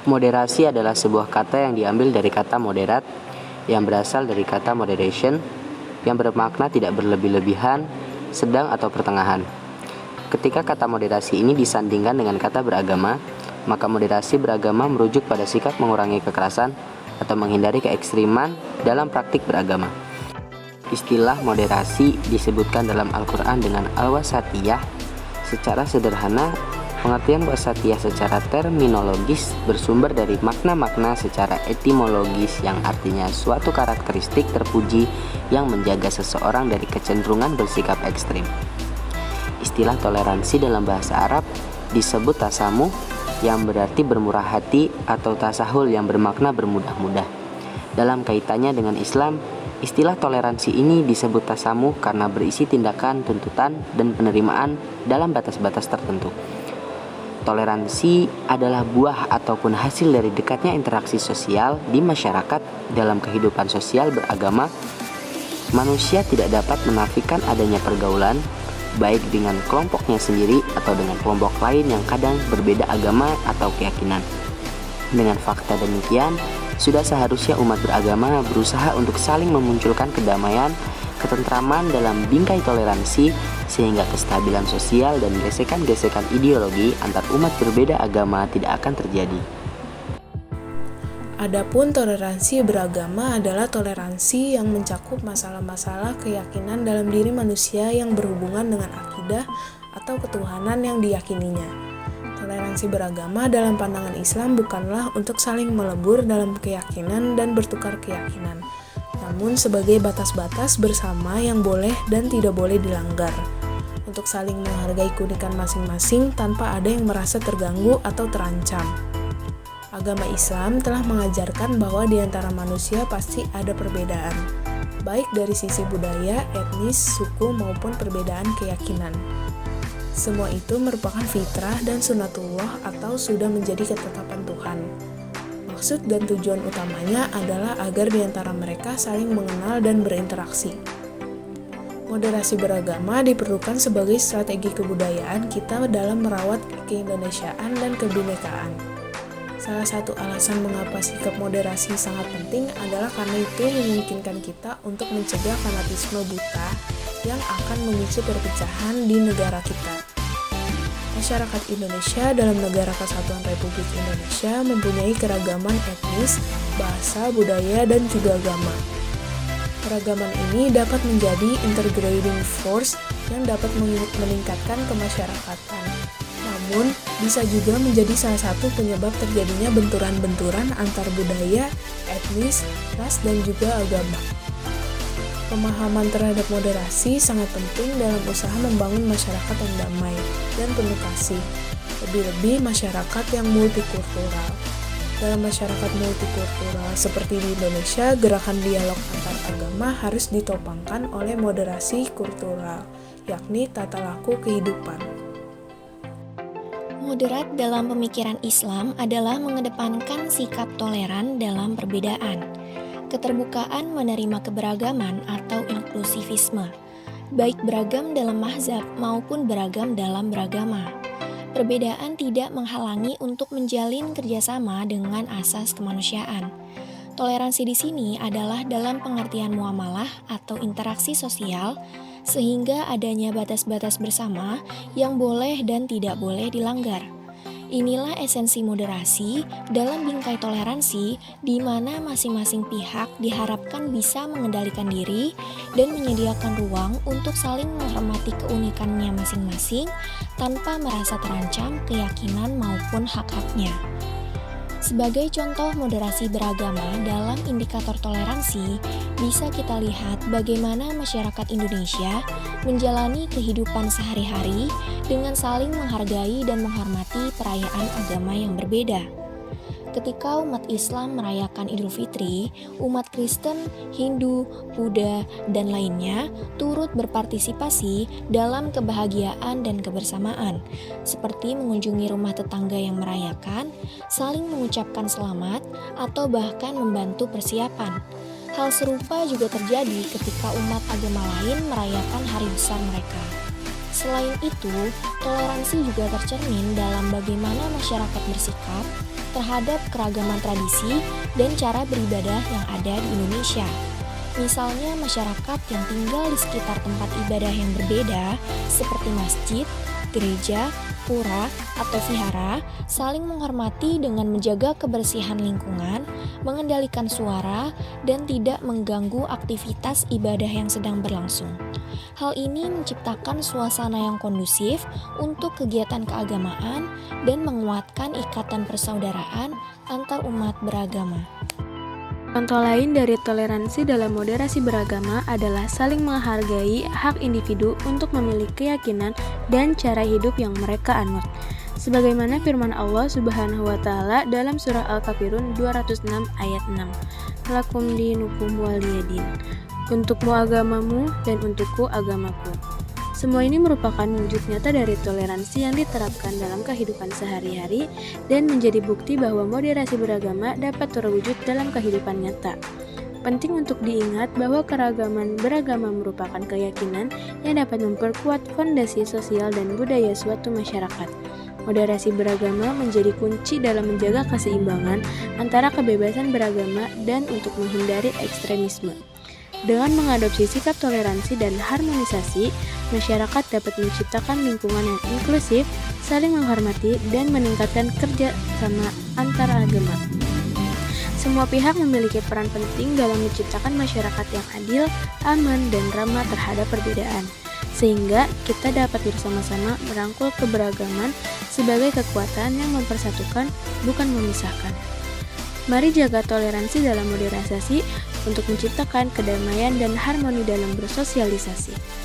Moderasi adalah sebuah kata yang diambil dari kata moderat, yang berasal dari kata moderation, yang bermakna tidak berlebih-lebihan, sedang atau pertengahan. Ketika kata moderasi ini disandingkan dengan kata beragama, maka moderasi beragama merujuk pada sikap mengurangi kekerasan atau menghindari keekstriman dalam praktik beragama. Istilah moderasi disebutkan dalam Al-Quran dengan al-wasatiyah. Secara sederhana, pengertian wasatiyah secara terminologis bersumber dari makna-makna secara etimologis yang artinya suatu karakteristik terpuji yang menjaga seseorang dari kecenderungan bersikap ekstrim. Istilah toleransi dalam bahasa Arab disebut tasamuh, yang berarti bermurah hati, atau tasahul yang bermakna bermudah-mudah. Dalam kaitannya dengan Islam, istilah toleransi ini disebut tasamuh karena berisi tindakan, tuntutan, dan penerimaan dalam batas-batas tertentu. Toleransi adalah buah ataupun hasil dari dekatnya interaksi sosial di masyarakat dalam kehidupan sosial beragama. Manusia tidak dapat menafikan adanya pergaulan, baik dengan kelompoknya sendiri atau dengan kelompok lain yang kadang berbeda agama atau keyakinan. Dengan fakta demikian, sudah seharusnya umat beragama berusaha untuk saling memunculkan kedamaian, ketentraman dalam bingkai toleransi, sehingga kestabilan sosial dan gesekan-gesekan ideologi antar umat berbeda agama tidak akan terjadi. Adapun toleransi beragama adalah toleransi yang mencakup masalah-masalah keyakinan dalam diri manusia yang berhubungan dengan akidah atau ketuhanan yang diyakininya. Toleransi beragama dalam pandangan Islam bukanlah untuk saling melebur dalam keyakinan dan bertukar keyakinan, namun sebagai batas-batas bersama yang boleh dan tidak boleh dilanggar, untuk saling menghargai keunikan masing-masing tanpa ada yang merasa terganggu atau terancam. Agama Islam telah mengajarkan bahwa di antara manusia pasti ada perbedaan, baik dari sisi budaya, etnis, suku, maupun perbedaan keyakinan. Semua itu merupakan fitrah dan sunatullah atau sudah menjadi ketetapan Tuhan. Maksud dan tujuan utamanya adalah agar di antara mereka saling mengenal dan berinteraksi. Moderasi beragama diperlukan sebagai strategi kebudayaan kita dalam merawat keindonesiaan dan kebinekaan. Salah satu alasan mengapa sikap moderasi sangat penting adalah karena itu memungkinkan kita untuk mencegah fanatisme buta yang akan memicu perpecahan di negara kita. Masyarakat Indonesia dalam Negara Kesatuan Republik Indonesia mempunyai keragaman etnis, bahasa, budaya, dan juga agama. Keragaman ini dapat menjadi integrating force yang dapat meningkatkan kemasyarakatan. Namun, bisa juga menjadi salah satu penyebab terjadinya benturan-benturan antar budaya, etnis, ras, dan juga agama. Pemahaman terhadap moderasi sangat penting dalam usaha membangun masyarakat yang damai dan penuh kasih, lebih-lebih masyarakat yang multikultural. Dalam masyarakat multikultural seperti di Indonesia, gerakan dialog antar agama harus ditopangkan oleh moderasi kultural, yakni tata laku kehidupan. Moderat dalam pemikiran Islam adalah mengedepankan sikap toleran dalam perbedaan, keterbukaan menerima keberagaman atau inklusivisme, baik beragam dalam mazhab maupun beragam dalam beragama. Perbedaan tidak menghalangi untuk menjalin kerjasama dengan asas kemanusiaan. Toleransi di sini adalah dalam pengertian muamalah atau interaksi sosial, sehingga adanya batas-batas bersama yang boleh dan tidak boleh dilanggar. Inilah esensi moderasi dalam bingkai toleransi, di mana masing-masing pihak diharapkan bisa mengendalikan diri dan menyediakan ruang untuk saling menghormati keunikannya masing-masing tanpa merasa terancam keyakinan maupun hak-haknya. Sebagai contoh moderasi beragama dalam indikator toleransi, bisa kita lihat bagaimana masyarakat Indonesia menjalani kehidupan sehari-hari dengan saling menghargai dan menghormati perayaan agama yang berbeda. Ketika umat Islam merayakan Idul Fitri, umat Kristen, Hindu, Buddha, dan lainnya turut berpartisipasi dalam kebahagiaan dan kebersamaan, seperti mengunjungi rumah tetangga yang merayakan, saling mengucapkan selamat, atau bahkan membantu persiapan. Hal serupa juga terjadi ketika umat agama lain merayakan hari besar mereka. Selain itu, toleransi juga tercermin dalam bagaimana masyarakat bersikap, terhadap keragaman tradisi dan cara beribadah yang ada di Indonesia. Misalnya masyarakat yang tinggal di sekitar tempat ibadah yang berbeda seperti masjid, gereja, pura, atau vihara saling menghormati dengan menjaga kebersihan lingkungan, mengendalikan suara, dan tidak mengganggu aktivitas ibadah yang sedang berlangsung. Hal ini menciptakan suasana yang kondusif untuk kegiatan keagamaan dan menguatkan ikatan persaudaraan antar umat beragama. Contoh lain dari toleransi dalam moderasi beragama adalah saling menghargai hak individu untuk memiliki keyakinan dan cara hidup yang mereka anut. Sebagaimana firman Allah Subhanahu wa taala dalam surah Al-Kafirun 206 ayat 6. Lakum dinukum waliyadin. Untukmu agamamu dan untukku agamaku. Semua ini merupakan wujud nyata dari toleransi yang diterapkan dalam kehidupan sehari-hari dan menjadi bukti bahwa moderasi beragama dapat terwujud dalam kehidupan nyata. Penting untuk diingat bahwa keragaman beragama merupakan keyakinan yang dapat memperkuat fondasi sosial dan budaya suatu masyarakat. Moderasi beragama menjadi kunci dalam menjaga keseimbangan antara kebebasan beragama dan untuk menghindari ekstremisme. Dengan mengadopsi sikap toleransi dan harmonisasi, masyarakat dapat menciptakan lingkungan yang inklusif, saling menghormati, dan meningkatkan kerjasama antar agama. Semua pihak memiliki peran penting dalam menciptakan masyarakat yang adil, aman, dan ramah terhadap perbedaan, sehingga kita dapat bersama-sama merangkul keberagaman sebagai kekuatan yang mempersatukan, bukan memisahkan. Mari jaga toleransi dalam moderasi untuk menciptakan kedamaian dan harmoni dalam bersosialisasi.